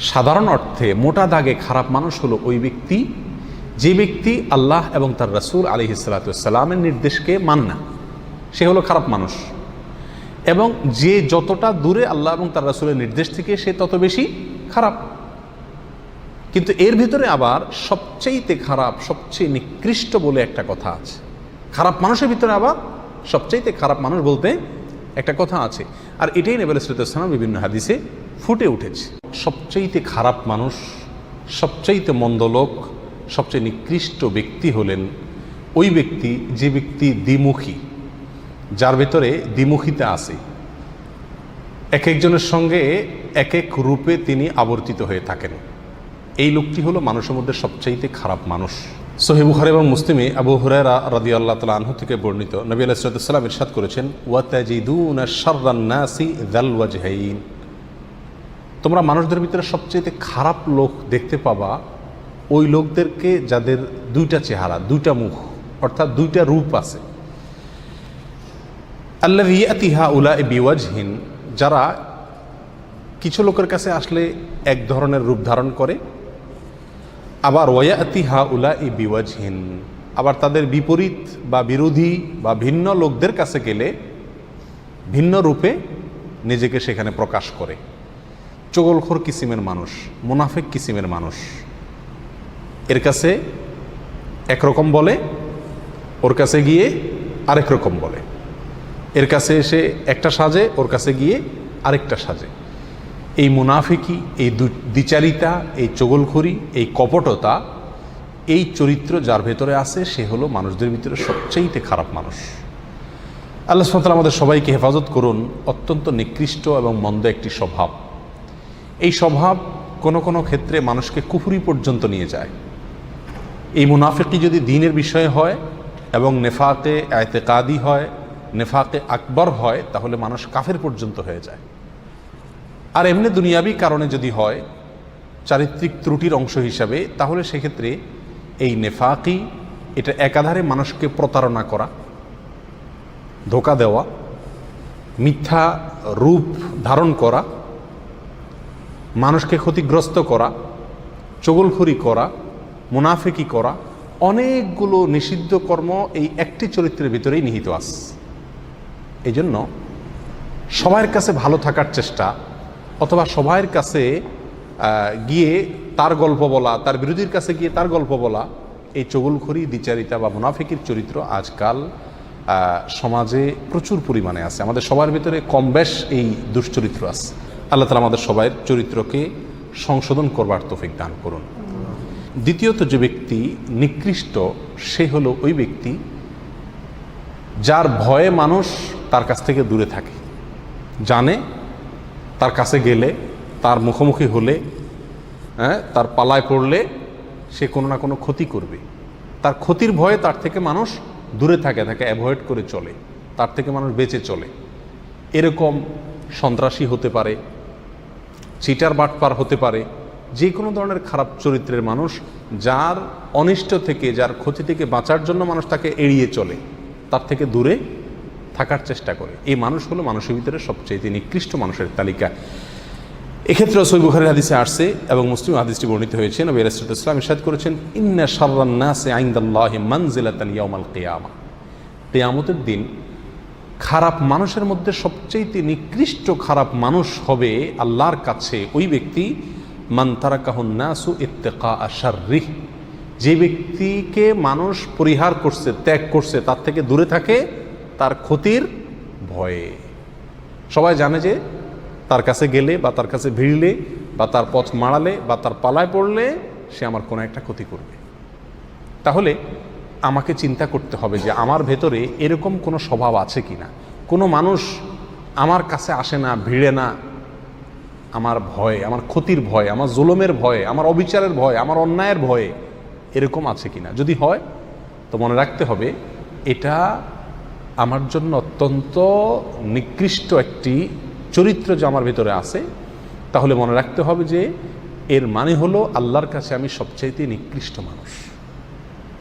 সাধারণ অর্থে মোটা দাগে খারাপ মানুষ হলো ওই ব্যক্তি যে ব্যক্তি আল্লাহ এবং তার রাসূল আলাইহিস সালাতু ওয়াস সালামের নির্দেশকে মানে না, সে হলো খারাপ মানুষ। এবং যে যতটা দূরে আল্লাহ এবং তার রাসূলের নির্দেশ থেকে সে তত বেশি খারাপ। কিন্তু এর ভিতরে আবার সবচেয়েতে খারাপ, সবচেয়ে নিকৃষ্ট বলে একটা কথা আছে। খারাপ মানুষের ভিতরে আবার সবচেয়েতে খারাপ মানুষ বলতে একটা কথা আছে, আর এটাই নবী সাল্লাল্লাহু আলাইহি ওয়াসাল্লাম বিভিন্ন হাদিসে ফুটে উঠেছে। সবচেয়েতে খারাপ মানুষ, সবচেয়েতে মন্দ লোক, সবচেয়ে নিকৃষ্ট ব্যক্তি হলেন ওই ব্যক্তি যে ব্যক্তি দ্বিমুখী, যার ভেতরে দ্বিমুখিতা আছে। এক একজনের সঙ্গে এক এক রূপে তিনি আবর্তিত হয়ে থাকেন। এই লোকটি হলো মানুষের মধ্যে সবচাইতে খারাপ মানুষ। সহিহ বুখারী এবং মুসলিমে আবু হুরায়রা রাদিয়াল্লাহু তাআলা আনহু থেকে বর্ণিত, নবী আলাইহিস সালাতু ওয়াস সালাম ইরশাদ করেছেন, ওয়া তাজিদুনা শাররান নাসি যাল ওয়াজহাইন, তোমরা মানুষদের ভিতরে সবচেয়ে খারাপ লোক দেখতে পাবা ওই লোকদেরকে যাদের দুইটা চেহারা, দুইটা মুখ, অর্থাৎ দুইটা রূপ আছে। আল্লাযী ইয়াতি হাউলাই বিওয়াজহিন, যারা কিছু লোকের কাছে আসলে এক ধরনের রূপ ধারণ করে, আবার ওয়ায়াতি হাউলাই বিওয়াজহিন, আবার তাদের বিপরীত বা বিরোধী বা ভিন্ন লোকদের কাছে গেলে ভিন্ন রূপে নিজেকে সেখানে প্রকাশ করে। চগলখোর কিসিমের মানুষ, মুনাফিক কিসিমের মানুষ, এর কাছে একরকম বলে, ওর কাছে গিয়ে আরেক রকম বলে, এর কাছে এসে একটা সাজে, ওর কাছে গিয়ে আরেকটা সাজে। এই মুনাফিকি, এই দ্বিচারিতা, এই চগলখড়ি, এই কপটতা, এই চরিত্র যার ভেতরে আছে সে হলো মানুষদের ভিতরে সবচেয়ে খারাপ মানুষ। আল্লাহ সুবহানাহু ওয়া তাআলা আমাদের সবাইকে হেফাজত করুন। অত্যন্ত নিকৃষ্ট এবং মন্দ একটি স্বভাব। এই স্বভাব কোনো কোনো ক্ষেত্রে মানুষকে কুফরি পর্যন্ত নিয়ে যায়। এই মুনাফিকি যদি দ্বীনের বিষয়ে হয় এবং নেফাকে ইতিকাদি হয়, নেফাকে আকবর হয়, তাহলে মানুষ কাফের পর্যন্ত হয়ে যায়। আর এমনি দুনিয়াবি কারণে যদি হয়, চারিত্রিক ত্রুটির অংশ হিসাবে, তাহলে সেক্ষেত্রে এই নেফাকি, এটা একাধারে মানুষকে প্রতারণা করা, ধোঁকা দেওয়া, মিথ্যা রূপ ধারণ করা, মানুষকে ক্ষতিগ্রস্ত করা, চগলখড়ি করা, মুনাফিকি করা, অনেকগুলো নিষিদ্ধ কর্ম এই একটি চরিত্রের ভিতরেই নিহিত আছে। এই জন্য সবার কাছে ভালো থাকার চেষ্টা, অথবা সবার কাছে গিয়ে তার গল্প বলা, তার বিরোধীর কাছে গিয়ে তার গল্প বলা, এই চগলখড়ি, দ্বিচারিতা বা মুনাফিকির চরিত্র আজকাল সমাজে প্রচুর পরিমাণে আছে। আমাদের সবার ভিতরে কম বেশ এই দুশ্চরিত্র আছে। আল্লাহ তাআলা আমাদের সবার চরিত্রকে সংশোধন করবার তৌফিক দান করুন। দ্বিতীয়ত যে ব্যক্তি নিকৃষ্ট, সে হলো ওই ব্যক্তি যার ভয়ে মানুষ তার কাছ থেকে দূরে থাকে, জানে তার কাছে গেলে, তার মুখোমুখি হলে, তার পালায় পড়লে সে কোনো না কোনো ক্ষতি করবে। তার ক্ষতির ভয়ে তার থেকে মানুষ দূরে থাকে, তাকে অ্যাভয়েড করে চলে, তার থেকে মানুষ বেঁচে চলে। এরকম সন্ত্রাসী হতে পারে, চিটার বাটপার হতে পারে, যে কোনো ধরনের খারাপ চরিত্রের মানুষ, যার অনিষ্ট থেকে, যার ক্ষতি থেকে বাঁচার জন্য মানুষ তাকে এড়িয়ে চলে, তার থেকে দূরে থাকার চেষ্টা করে। এই মানুষ হলো মানুষের ভিতরে সবচেয়ে নিকৃষ্ট মানুষের তালিকা। এক্ষেত্রে সহিহ বুখারীর হাদিসে আসছে এবং মুসলিম হাদিসটি বর্ণিত হয়েছে। নবী আলাইহিস সালাতু ওয়াস সালাম ইরশাদ করেছেন, ইন্না শাররান নাসি ইনদাল্লাহি মানজিলাতান ইয়াউমাল কিয়ামা, কিয়ামতের দিন খারাপ মানুষের মধ্যে সবচেয়ে নিকৃষ্ট খারাপ মানুষ হবে আল্লাহর কাছে ওই ব্যক্তি, মান তারাকাহুন নাসু ইত্তিকা শাররিহ, যে ব্যক্তিকে মানুষ পরিহার করছে, ত্যাগ করছে, তার থেকে দূরে থাকে তার ক্ষতির ভয়ে। সবাই জানে যে তার কাছে গেলে বা তার কাছে ভিড়লে বা তার পথ মাড়ালে বা তার পালায় পড়লে সে আমার কোনো একটা ক্ষতি করবে। তাহলে আমাকে চিন্তা করতে হবে যে আমার ভেতরে এরকম কোনো স্বভাব আছে কি না। কোনো মানুষ আমার কাছে আসে না, ভিড়ে না, আমার ভয়, আমার ক্ষতির ভয়, আমার জুলুমের ভয়, আমার অবিচারের ভয়, আমার অন্যায়ের ভয়ে এরকম আছে কি না। যদি হয় তো মনে রাখতে হবে এটা আমার জন্য অত্যন্ত নিকৃষ্ট একটি চরিত্র যে আমার ভিতরে আছে। তাহলে মনে রাখতে হবে যে এর মানে হলো আল্লাহর কাছে আমি সবচাইতে নিকৃষ্ট মানুষ।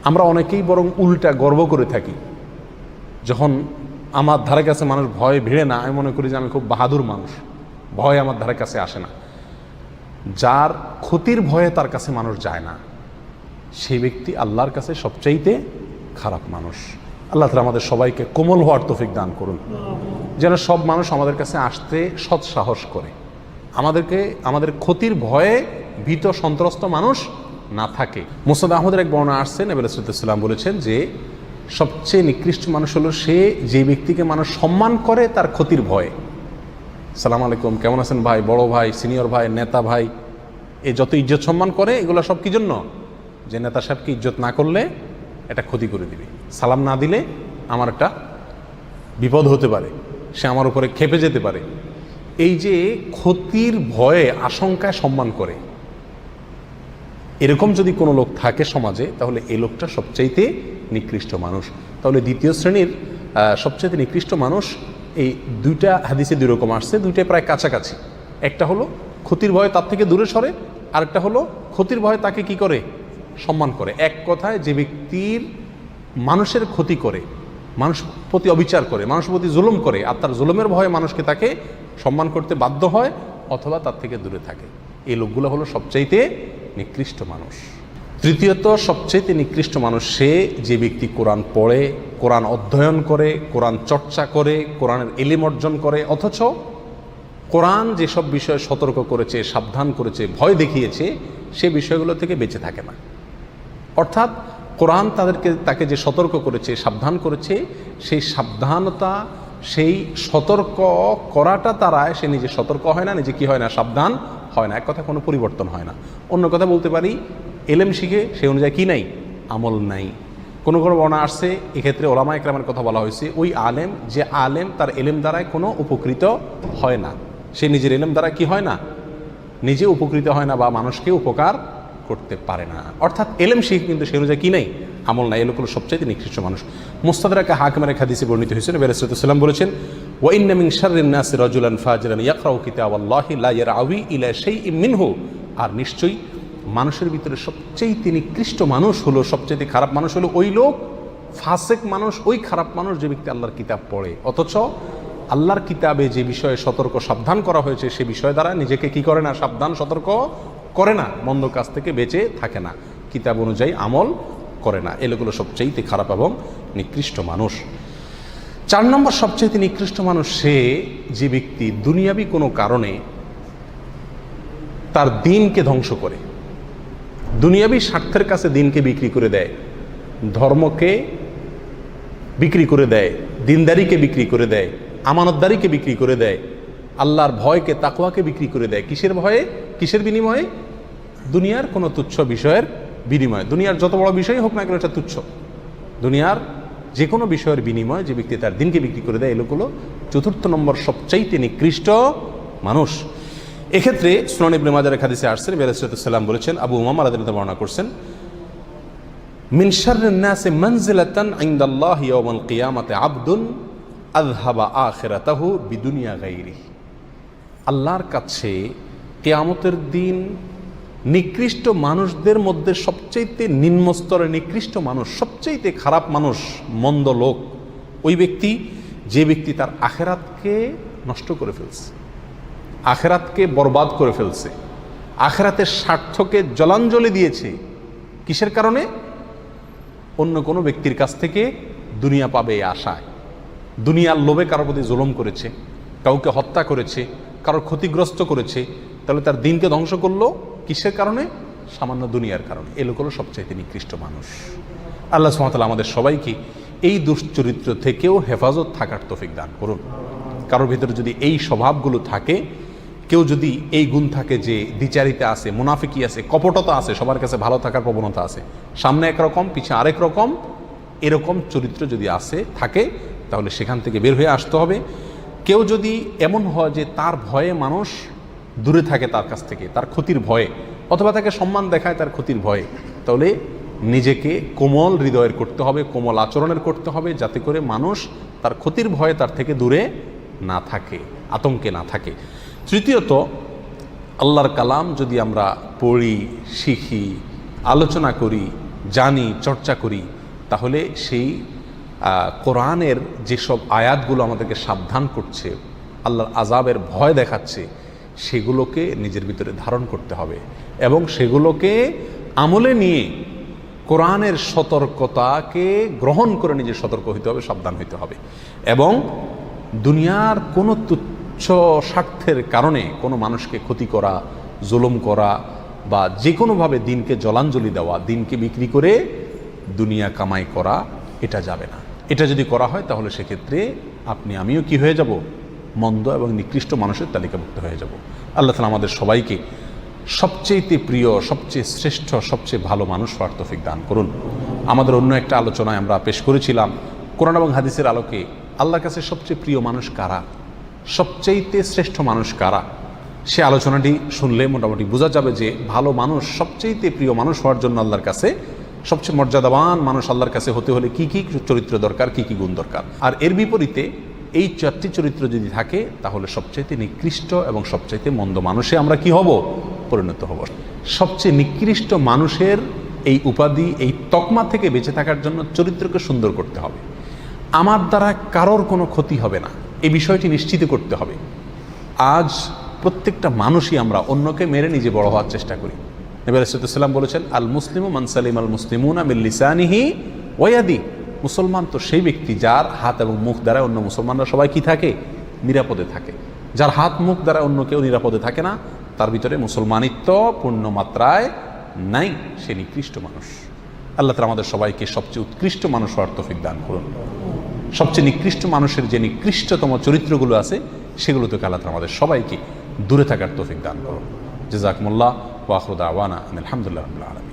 আমরা অনেকেই বরং উল্টা গর্ব করে থাকি, যখন আমার ধারে কাছে মানুষ ভয় ভিড়ে না, আমি মনে করি যে আমি খুব বাহাদুর মানুষ, ভয় আমার ধারে কাছে আসে না। যার ক্ষতির ভয়ে তার কাছে মানুষ যায় না, সেই ব্যক্তি আল্লাহর কাছে সবচাইতে খারাপ মানুষ। আল্লাহ তাআলা আমাদের সবাইকে কোমল হওয়ার তৌফিক দান করুন, যেন সব মানুষ আমাদের কাছে আসতে সৎসাহস করে, আমাদের ক্ষতির ভয়ে ভীত সন্ত্রস্ত মানুষ না থাকে। মুসনাদ আহমদের এক বর্ণনা আসছে, নবী সাল্লাল্লাহু আলাইহি ওয়াসাল্লাম বলেছেন যে সবচেয়ে নিকৃষ্ট মানুষ হলো সে যে ব্যক্তিকে মানুষ সম্মান করে তার ক্ষতির ভয়ে। সালাম আলাইকুম, কেমন আছেন ভাই, বড় ভাই, সিনিয়র ভাই, নেতা ভাই, এই যত ইজ্জত সম্মান করে এগুলো সব কি জন্য? যে নেতা সাহেবকে ইজ্জত না করলে এটা ক্ষতি করে দিবে, সালাম না দিলে আমার একটা বিপদ হতে পারে, সে আমার উপরে ক্ষেপে যেতে পারে। এই যে ক্ষতির ভয়ে আশঙ্কায় সম্মান করে, এরকম যদি কোনো লোক থাকে সমাজে, তাহলে এই লোকটা সবচাইতে নিকৃষ্ট মানুষ। তাহলে দ্বিতীয় শ্রেণীর সবচাইতে নিকৃষ্ট মানুষ, এই দুইটা হাদিসে দুই রকম আসছে, দুইটাই প্রায় কাছাকাছি। একটা হলো ক্ষতির ভয়ে তার থেকে দূরে সরে, আরেকটা হলো ক্ষতির ভয়ে তাকে কি করে? সম্মান করে। এক কথায় যে ব্যক্তির মানুষের ক্ষতি করে, মানুষ প্রতি অবিচার করে, মানুষের প্রতি জুলুম করে, আর তার জুলুমের ভয়ে মানুষকে তাকে সম্মান করতে বাধ্য হয় অথবা তার থেকে দূরে থাকে, এই লোকগুলো হলো সবচাইতে নিকৃষ্ট মানুষ। তৃতীয়ত সবচাইতে নিকৃষ্ট মানুষ সে যে ব্যক্তি কোরআন পড়ে, কোরআন অধ্যয়ন করে, কোরআন চর্চা করে, কোরআনের ইলম অর্জন করে, অথচ কোরআন যেসব বিষয়ে সতর্ক করেছে, সাবধান করেছে, ভয় দেখিয়েছে, সে বিষয়গুলো থেকে বেঁচে থাকে না। অর্থাৎ কোরআন তাকে যে সতর্ক করেছে, সাবধান করেছে, সেই সাবধানতা, সেই সতর্ক করাটা তারায় সে নিজে সতর্ক হয় না, নিজে কি হয় না? সাবধান হয় না। এক কথা কোনো পরিবর্তন হয় না। অন্য কথা বলতে পারি, এলেম শিখে সেই অনুযায়ী কি নাই? আমল নাই। কোনো বর্ণনা আসছে, এক্ষেত্রে ওলামা ইকরামের কথা বলা হয়েছে, ওই আলেম যে আলেম তার এলেম দ্বারায় কোনো উপকৃত হয় না, সে নিজের এলেম দ্বারা কি হয় না? নিজে উপকৃত হয় না বা মানুষকে উপকার করতে পারে না। অর্থাৎ এলেম শিখে কিন্তু সেই অনুযায়ী কি নাই? আমল নাই। এই লোকগুলো সবচাইতে নিকৃষ্ট মানুষ। মুস্তাদরাক হাকিমের এক হাদিসে বর্ণিত হয়েছে, নবী সাল্লাল্লাহু আলাইহি ওয়াসাল্লাম বলেছেন, ওয়া ইন্না মিন শাররিন নাসি রাজুলান ফাজিরান ইয়াকরাউ কিতাবাল্লাহি লা ইয়ারআউই ইলা শাইইন মিনহু। আর নিশ্চয়ই মানুষের ভিতরে সবচাইতে নিকৃষ্ট মানুষ হলো, সবচাইতে খারাপ মানুষ হলো ওই লোক, ফাসেক মানুষ, ওই খারাপ মানুষ যে ব্যক্তি আল্লাহর কিতাব পড়ে, অথচ আল্লাহর কিতাবে যে বিষয়ে সতর্ক সাবধান করা হয়েছে সে বিষয় দ্বারা নিজেকে কি করে না? সাবধান সতর্ক করে না, মন্দ কাজ থেকে বেঁচে থাকে না, কিতাব অনুযায়ী আমল করে না। এগুলো সবচাইতে খারাপ এবং নিকৃষ্ট মানুষ। 4 নম্বর সবচাইতে নিকৃষ্ট মানুষ সে যে ব্যক্তি দুনিয়াবি কোনো কারণে তার দিনকে ধ্বংস করে, দুনিয়াবি স্বার্থের কাছে দিনকে বিক্রি করে দেয়, ধর্মকে বিক্রি করে দেয়, দিনদারিকে বিক্রি করে দেয়, আমানতদারিকে বিক্রি করে দেয়, আল্লাহর ভয়কে, তাকওয়াকে বিক্রি করে দেয়। কিসের ভয়ে? কিসের বিনিময়ে? দুনিয়ার কোনো তুচ্ছ বিষয়ের বিনিময়ে। দুনিয়ার যত বড় বিষয় হোক না কেন এটা তুচ্ছ। দুনিয়ার যে কোনো বিষয়ের বিনিময়ে যে ব্যক্তি তার দিনকে বিক্রি করে দেয়, এই লোকগুলো 4 নম্বর সবচাইতে নিকৃষ্ট মানুষ। এক্ষেত্রে সুনান ইবনে মাজাহ হাদিসে আসছে, নবী সাল্লাল্লাহু আলাইহি ওয়াসাল্লাম বলেছেন, আবু উমামা রাদিয়াল্লাহু আনহু বর্ণনা করছেন, মিন শাররিন নাসি মানজিলাতান ইনদাল্লাহি ইয়াওমাল কিয়ামাতি আবদুন আযহাবা আখিরাতাহু বিদুনিয়া গায়রিহি। আল্লাহর কাছে কিয়ামতের দিন নিকৃষ্ট মানুষদের মধ্যে সবচাইতে নিম্ন স্তরের নিকৃষ্ট মানুষ, সবচাইতে খারাপ মানুষ, মন্দ লোক ওই ব্যক্তি যে ব্যক্তি তার আখিরাতকে নষ্ট করে ফেলছে, আখিরাতকে বরবাদ করে ফেলছে, আখিরাতের স্বার্থকে জলাঞ্জলি দিয়েছে। কিসের কারণে? অন্য কোনো ব্যক্তির কাছ থেকে দুনিয়া পাবে এই আশায়, দুনিয়ার লোভে কারোর প্রতি জুলুম করেছে, কাউকে হত্যা করেছে, কারোর ক্ষতিগ্রস্ত করেছে, তাহলে তার দিনকে ধ্বংস করলো কিসের কারণে? সামান্য দুনিয়ার কারণে। এই লোক হলো সবচাইতে নিকৃষ্ট মানুষ। আল্লাহ সুবহানাহু ওয়া তাআলা আমাদের সবাইকে এই দুশ্চরিত্র থেকেও হেফাজত থাকার তৌফিক দান করুন। কারোর ভিতরে যদি এই স্বভাবগুলো থাকে, কেউ যদি এই গুণ থাকে যে দ্বিচারিতা আছে, মুনাফিকি আছে, কপটতা আছে, সবার কাছে ভালো থাকার প্রবণতা আছে, সামনে একরকম পিছে আরেক রকম, এরকম চরিত্র যদি থাকে, তাহলে সেখান থেকে বের হয়ে আসতে হবে। কেউ যদি এমন হয় যে তার ভয়ে মানুষ দূরে থাকে তার কাছ থেকে, তার ক্ষতির ভয়ে, অথবা তাকে সম্মান দেখায় তার ক্ষতির ভয়ে, তাহলে নিজেকে কোমল হৃদয়ের করতে হবে, কোমল আচরণের করতে হবে, যাতে করে মানুষ তার ক্ষতির ভয়ে তার থেকে দূরে না থাকে, আতঙ্কে না থাকে। তৃতীয়ত, আল্লাহর কালাম যদি আমরা পড়ি, শিখি, আলোচনা করি, জানি, চর্চা করি, তাহলে সেই কোরআনের যেসব আয়াতগুলো আমাদেরকে সাবধান করছে, আল্লাহর আযাবের ভয় দেখাচ্ছে, সেগুলোকে নিজের ভিতরে ধারণ করতে হবে এবং সেগুলোকে আমলে নিয়ে কোরআনের সতর্কতাকে গ্রহণ করে নিজে সতর্ক হইতে হবে, সাবধান হইতে হবে। এবং দুনিয়ার কোনো তুচ্ছ স্বার্থের কারণে কোনো মানুষকে ক্ষতি করা, জুলুম করা বা যে কোনোভাবে দিনকে জলাঞ্জলি দেওয়া, দিনকে বিক্রি করে দুনিয়া কামাই করা, এটা যাবে না। এটা যদি করা হয় তাহলে সেক্ষেত্রে আপনি আমিও কি হয়ে যাব? মন্দ এবং নিকৃষ্ট মানুষের তালিকাভুক্ত হয়ে যাব। আল্লাহ তাআলা আমাদের সবাইকে সবচেয়ে প্রিয়, সবচেয়ে শ্রেষ্ঠ, সবচেয়ে ভালো মানুষ হওয়ার তৌফিক দান করুন। আমাদের অন্য একটা আলোচনায় আমরা পেশ করেছিলাম কোরআন এবং হাদিসের আলোকে আল্লাহর কাছে সবচেয়ে প্রিয় মানুষ কারা, সবচেয়ে শ্রেষ্ঠ মানুষ কারা। সে আলোচনাটি শুনলে মোটামুটি বোঝা যাবে যে ভালো মানুষ, সবচেয়ে প্রিয় মানুষ হওয়ার জন্য আল্লাহর কাছে সবচেয়ে মর্যাদাবান মানুষ আল্লাহর কাছে হতে হলে কি কি চরিত্র দরকার, কি কি গুণ দরকার। আর এর বিপরীতে এই 4টি চরিত্র যদি থাকে তাহলে সবচাইতে নিকৃষ্ট এবং সবচাইতে মন্দ মানুষে আমরা কি হব? পরিণত হব। সবচেয়ে নিকৃষ্ট মানুষের এই উপাধি, এই তকমা থেকে বেঁচে থাকার জন্য চরিত্রকে সুন্দর করতে হবে। আমার দ্বারা কারোর কোনো ক্ষতি হবে না, এই বিষয়টি নিশ্চিত করতে হবে। আজ প্রত্যেকটা মানুষই আমরা অন্যকে মেরে নিজে বড় হওয়ার চেষ্টা করি। নবী আলাইহিস সালাম বলেছেন, আল মুসলিমু মান সালিম আল মুসলিমুনা মিন লিসানিহি ওয়া ইয়াদি। মুসলমান তো সেই ব্যক্তি যার হাত এবং মুখ দ্বারা অন্য মুসলমানরা সবাই কি থাকে? নিরাপদে থাকে। যার হাত মুখ দ্বারা অন্য কেউ নিরাপদে থাকে না, তার ভিতরে মুসলমানিত্ব পূর্ণ মাত্রায় নাই, সে নিকৃষ্ট মানুষ। আল্লাহ তাআলা আমাদের সবাইকে সবচেয়ে উৎকৃষ্ট মানুষ হওয়ার তৌফিক দান করুন। সবচেয়ে নিকৃষ্ট মানুষের যে নিকৃষ্টতম চরিত্রগুলো আছে সেগুলো থেকে আল্লাহ তাআলা আমাদের সবাইকে দূরে থাকার তৌফিক দান করুন। জাযাকুমুল্লাহ ওয়া আখিরু দাওয়ানা আলহামদুলিল্লাহি রাব্বিল আলামিন।